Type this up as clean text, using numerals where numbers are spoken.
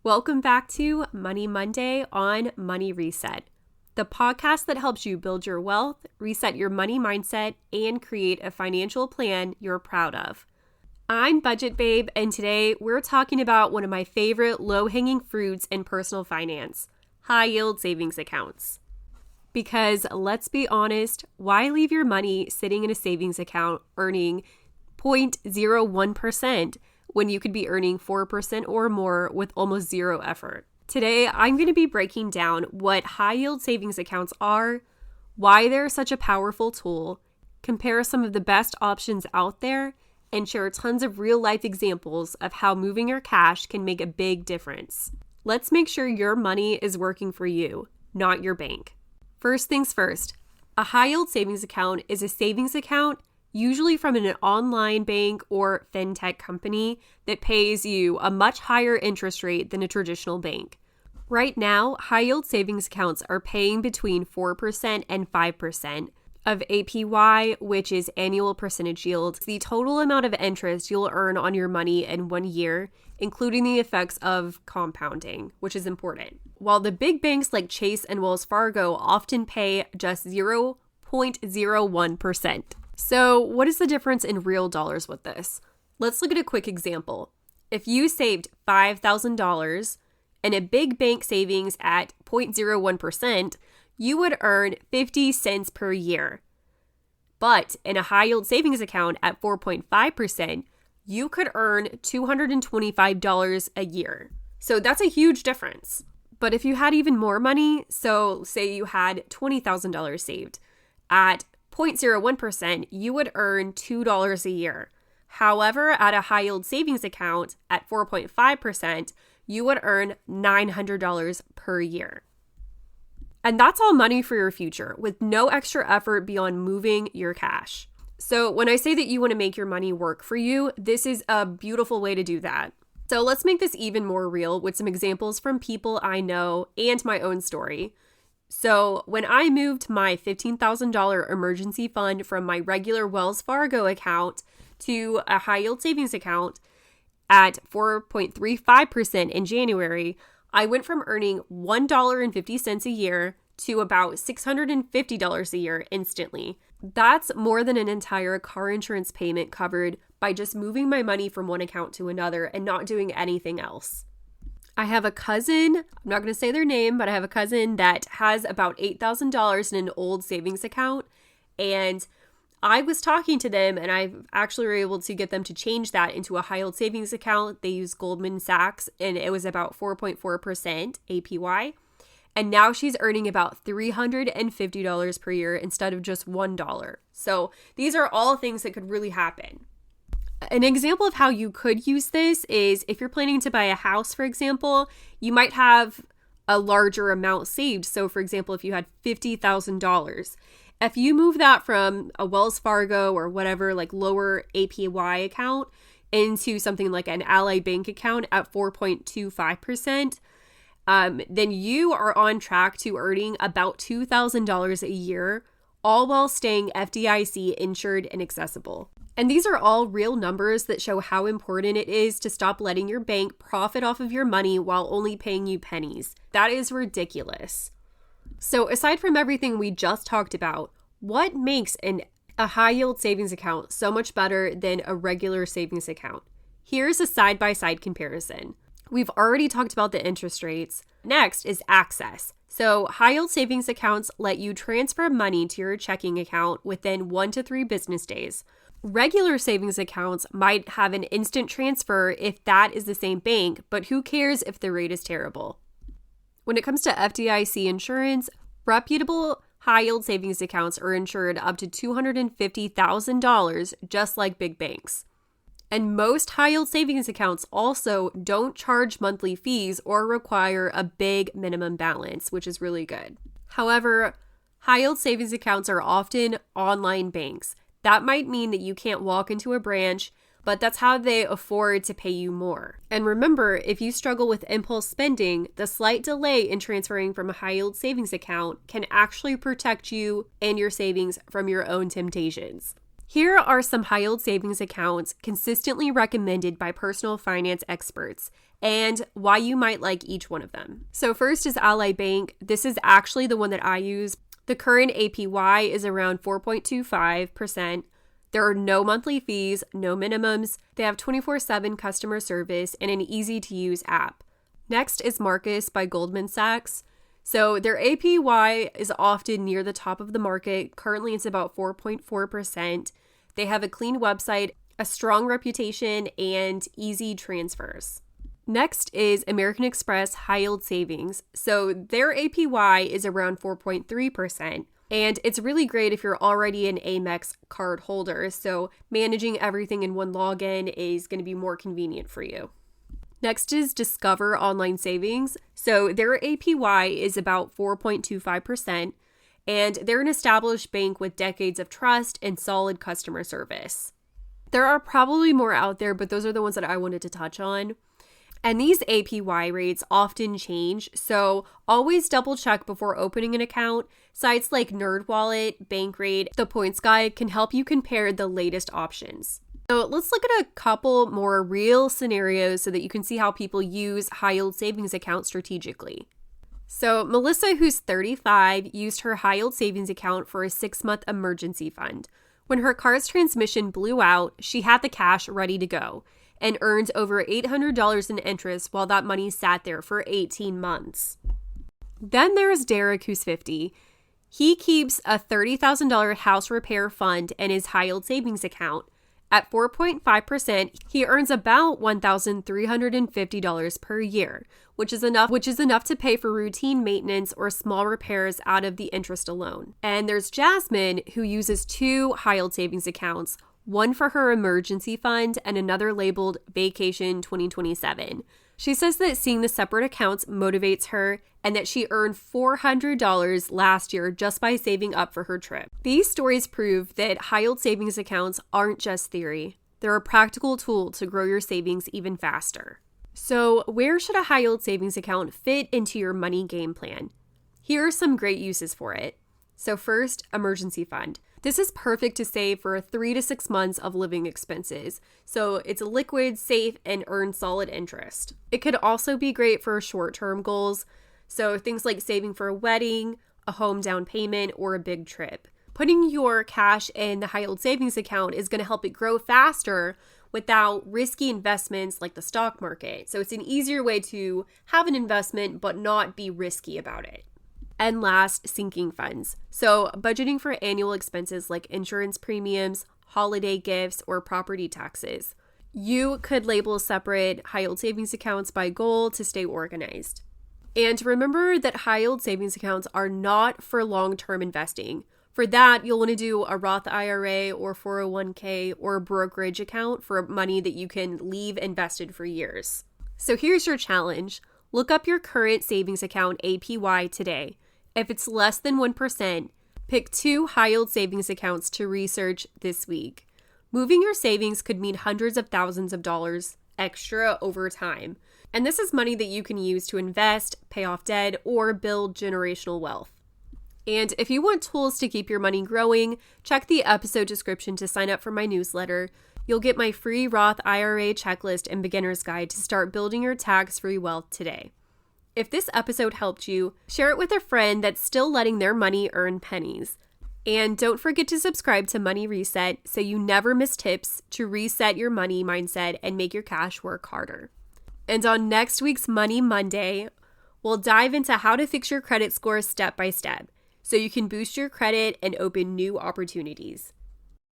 Welcome back to Money Monday on Money Reset, the podcast that helps you build your wealth, reset your money mindset, and create a financial plan you're proud of. I'm Budget Babe, and today we're talking about one of my favorite low-hanging fruits in personal finance, high-yield savings accounts. Because let's be honest, why leave your money sitting in a savings account earning 0.01% when you could be earning 4% or more with almost zero effort? Today, I'm going to be breaking down what high-yield savings accounts are, why they're such a powerful tool, compare some of the best options out there, and share tons of real-life examples of how moving your cash can make a big difference. Let's make sure your money is working for you, not your bank. First things first, a high-yield savings account is a savings account usually from an online bank or fintech company that pays you a much higher interest rate than a traditional bank. Right now, high-yield savings accounts are paying between 4% and 5% of APY, which is annual percentage yield, the total amount of interest you'll earn on your money in 1 year, including the effects of compounding, which is important. While the big banks like Chase and Wells Fargo often pay just 0.01%. So what is the difference in real dollars with this? Let's look at a quick example. If you saved $5,000 and a big bank savings at 0.01%, you would earn 50 cents per year. But in a high yield savings account at 4.5%, you could earn $225 a year. So that's a huge difference. But if you had even more money, so say you had $20,000 saved, at 0.01%, you would earn $2 a year. However, at a high yield savings account at 4.5%, you would earn $900 per year. And that's all money for your future with no extra effort beyond moving your cash. So when I say that you want to make your money work for you, this is a beautiful way to do that. So let's make this even more real with some examples from people I know and my own story. So when I moved my $15,000 emergency fund from my regular Wells Fargo account to a high yield savings account at 4.35% in January, I went from earning $1.50 a year to about $650 a year instantly. That's more than an entire car insurance payment covered by just moving my money from one account to another and not doing anything else. I have a cousin, I'm not going to say their name, but I have a cousin that has about $8,000 in an old savings account, and I was talking to them and I actually were able to get them to change that into a high yield savings account. They use Goldman Sachs and it was about 4.4% APY. And now she's earning about $350 per year instead of just $1. So these are all things that could really happen. An example of how you could use this is if you're planning to buy a house, for example, you might have a larger amount saved. So for example, if you had $50,000, if you move that from a Wells Fargo or whatever, like lower APY account into something like an Ally Bank account at 4.25%, then you are on track to earning about $2,000 a year, all while staying FDIC insured and accessible. And these are all real numbers that show how important it is to stop letting your bank profit off of your money while only paying you pennies. That is ridiculous. So aside from everything we just talked about, what makes a high yield savings account so much better than a regular savings account? Here's a side-by-side comparison. We've already talked about the interest rates. Next is access. So high yield savings accounts let you transfer money to your checking account within 1 to 3 business days. Regular savings accounts might have an instant transfer if that is the same bank, but who cares if the rate is terrible? When it comes to FDIC insurance, reputable high-yield savings accounts are insured up to $250,000, just like big banks. And most high-yield savings accounts also don't charge monthly fees or require a big minimum balance, which is really good. However, high-yield savings accounts are often online banks. That might mean that you can't walk into a branch, but that's how they afford to pay you more. And remember, if you struggle with impulse spending, the slight delay in transferring from a high-yield savings account can actually protect you and your savings from your own temptations. Here are some high-yield savings accounts consistently recommended by personal finance experts, and why you might like each one of them. So first is Ally Bank. This is actually the one that I use. The current APY is around 4.25%. There are no monthly fees, no minimums. They have 24/7 customer service and an easy-to-use app. Next is Marcus by Goldman Sachs. So their APY is often near the top of the market. Currently, it's about 4.4%. They have a clean website, a strong reputation, and easy transfers. Next is American Express High Yield Savings. So their APY is around 4.3%. And it's really great if you're already an Amex card holder. So managing everything in one login is going to be more convenient for you. Next is Discover Online Savings. So their APY is about 4.25%, and they're an established bank with decades of trust and solid customer service. There are probably more out there, but those are the ones that I wanted to touch on. And these APY rates often change, so always double check before opening an account. Sites like NerdWallet, Bankrate, The Points Guide can help you compare the latest options. So let's look at a couple more real scenarios so that you can see how people use high-yield savings accounts strategically. So Melissa, who's 35, used her high-yield savings account for a 6-month emergency fund. When her car's transmission blew out, she had the cash ready to go and earned over $800 in interest while that money sat there for 18 months. Then there's Derek, who's 50. He keeps a $30,000 house repair fund in his high-yield savings account. At 4.5%, he earns about $1,350 per year, which is enough to pay for routine maintenance or small repairs out of the interest alone. And there's Jasmine, who uses 2 high-yield savings accounts, one for her emergency fund and another labeled Vacation 2027. She says that seeing the separate accounts motivates her and that she earned $400 last year just by saving up for her trip. These stories prove that high-yield savings accounts aren't just theory. They're a practical tool to grow your savings even faster. So, where should a high-yield savings account fit into your money game plan? Here are some great uses for it. So first, emergency fund. This is perfect to save for 3 to 6 months of living expenses. So it's liquid, safe, and earns solid interest. It could also be great for short-term goals. So things like saving for a wedding, a home down payment, or a big trip. Putting your cash in the high-yield savings account is going to help it grow faster without risky investments like the stock market. So it's an easier way to have an investment but not be risky about it. And last, sinking funds. So budgeting for annual expenses like insurance premiums, holiday gifts, or property taxes. You could label separate high-yield savings accounts by goal to stay organized. And remember that high-yield savings accounts are not for long-term investing. For that, you'll want to do a Roth IRA or 401k or a brokerage account for money that you can leave invested for years. So here's your challenge. Look up your current savings account APY today. If it's less than 1%, pick 2 high-yield savings accounts to research this week. Moving your savings could mean hundreds of thousands of dollars extra over time. And this is money that you can use to invest, pay off debt, or build generational wealth. And if you want tools to keep your money growing, check the episode description to sign up for my newsletter. You'll get my free Roth IRA checklist and beginner's guide to start building your tax-free wealth today. If this episode helped you, share it with a friend that's still letting their money earn pennies. And don't forget to subscribe to Money Reset so you never miss tips to reset your money mindset and make your cash work harder. And on next week's Money Monday, we'll dive into how to fix your credit score step by step so you can boost your credit and open new opportunities.